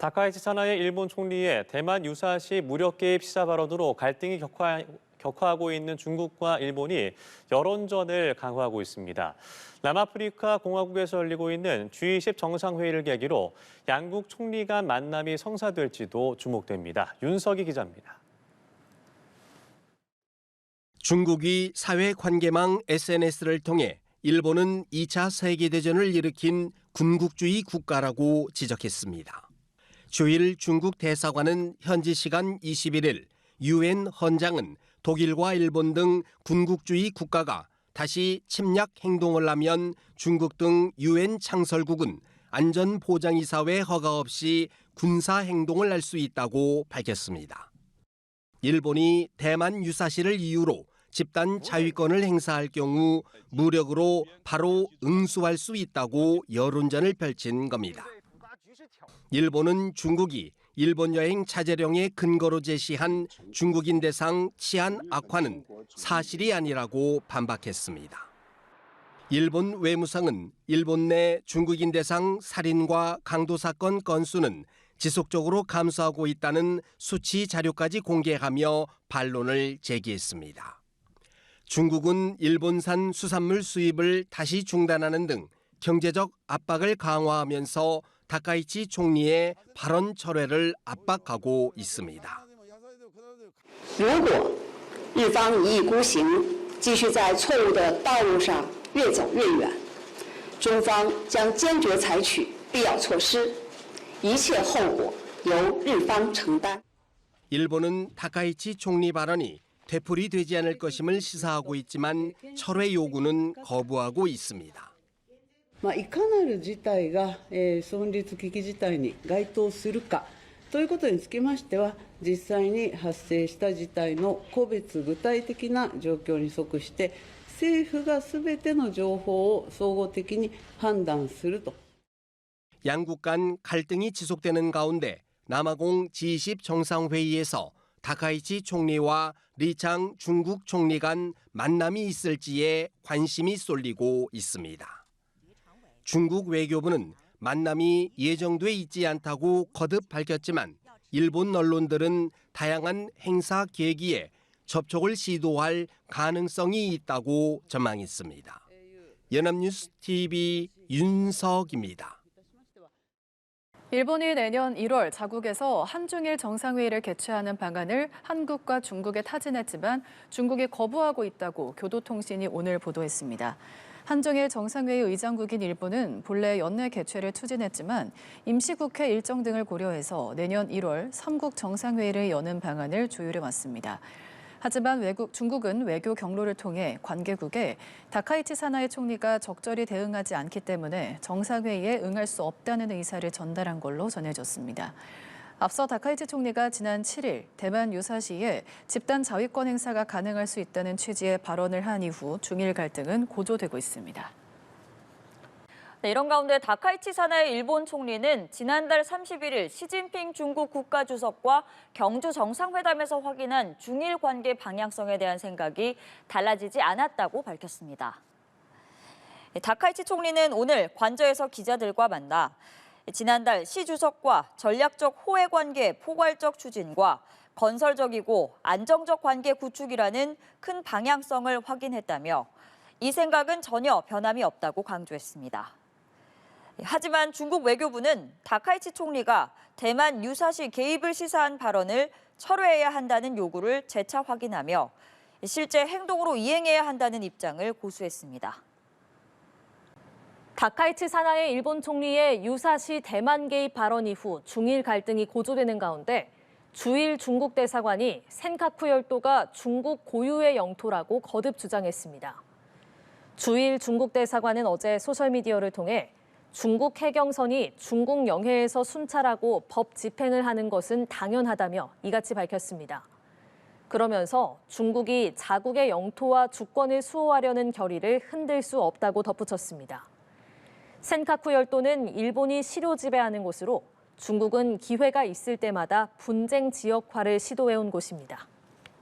다카이치 사나이 일본 총리의 대만 유사시 무력 개입 시사 발언으로 갈등이 격화하고 있는 중국과 일본이 여론전을 강화하고 있습니다. 남아프리카 공화국에서 열리고 있는 G20 정상회의를 계기로 양국 총리 간 만남이 성사될지도 주목됩니다. 윤석희 기자입니다. 중국이 사회관계망 SNS를 통해 일본은 2차 세계대전을 일으킨 군국주의 국가라고 지적했습니다. 주일 중국 대사관은 현지 시간 21일 UN 헌장은 독일과 일본 등 군국주의 국가가 다시 침략 행동을 하면 중국 등 UN 창설국은 안전보장이사회 허가 없이 군사 행동을 할 수 있다고 밝혔습니다. 일본이 대만 유사시를 이유로 집단 자위권을 행사할 경우 무력으로 바로 응수할 수 있다고 여론전을 펼친 겁니다. 일본은 중국이 일본 여행 자제령의 근거로 제시한 중국인 대상 치안 악화는 사실이 아니라고 반박했습니다. 일본 외무성은 일본 내 중국인 대상 살인과 강도 사건 건수는 지속적으로 감소하고 있다는 수치 자료까지 공개하며 반론을 제기했습니다. 중국은 일본산 수산물 수입을 다시 중단하는 등 경제적 압박을 강화하면서 다카이치 총리의 발언 철회를 압박하고 있습니다. 如果日方一意孤行，继续在错误的道路上越走越远，中方将坚决采取必要措施，一切后果由日方承担。 일본은 다카이치 총리 발언이 되풀이되지 않을 것임을 시사하고 있지만 철회 요구는 거부하고 있습니다. いかなる事態が存立危機事態に該当するかということにつきましては、実際に発生した事態の個別具体的な状況に即して、政府がすべての情報を総合的に判断すると。 양국 간 갈등이 지속되는 가운데 남아공 G20 정상회의에서 다카이치 총리와 리창 중국 총리 간 만남이 있을지에 관심이 쏠리고 있습니다. 중국 외교부는 만남이 예정돼 있지 않다고 거듭 밝혔지만 일본 언론들은 다양한 행사 계기에 접촉을 시도할 가능성이 있다고 전망했습니다. 연합뉴스 TV 윤석입니다. 일본이 내년 1월 자국에서 한중일 정상회의를 개최하는 방안을 한국과 중국에 타진했지만 중국이 거부하고 있다고 교도통신이 오늘 보도했습니다. 한중일 정상회의 의장국인 일본은 본래 연내 개최를 추진했지만 임시국회 일정 등을 고려해서 내년 1월 3국 정상회의를 여는 방안을 조율해왔습니다. 하지만 중국은 외교 경로를 통해 관계국에 다카이치 사나이 총리가 적절히 대응하지 않기 때문에 정상회의에 응할 수 없다는 의사를 전달한 걸로 전해졌습니다. 앞서 다카이치 총리가 지난 7일 대만 유사시에 집단 자위권 행사가 가능할 수 있다는 취지의 발언을 한 이후 중일 갈등은 고조되고 있습니다. 네, 이런 가운데 다카이치 사나이 일본 총리는 지난달 31일 시진핑 중국 국가주석과 경주 정상회담에서 확인한 중일 관계 방향성에 대한 생각이 달라지지 않았다고 밝혔습니다. 다카이치 총리는 오늘 관저에서 기자들과 만나 지난달 시 주석과 전략적 호혜 관계 포괄적 추진과 건설적이고 안정적 관계 구축이라는 큰 방향성을 확인했다며 이 생각은 전혀 변함이 없다고 강조했습니다. 하지만 중국 외교부는 다카이치 총리가 대만 유사시 개입을 시사한 발언을 철회해야 한다는 요구를 재차 확인하며 실제 행동으로 이행해야 한다는 입장을 고수했습니다. 다카이치 사나이 일본 총리의 유사시 대만 개입 발언 이후 중일 갈등이 고조되는 가운데 주일 중국 대사관이 센카쿠 열도가 중국 고유의 영토라고 거듭 주장했습니다. 주일 중국 대사관은 어제 소셜미디어를 통해 중국 해경선이 중국 영해에서 순찰하고 법 집행을 하는 것은 당연하다며 이같이 밝혔습니다. 그러면서 중국이 자국의 영토와 주권을 수호하려는 결의를 흔들 수 없다고 덧붙였습니다. 센카쿠 열도는 일본이 실효 지배하는 곳으로 중국은 기회가 있을 때마다 분쟁 지역화를 시도해온 곳입니다.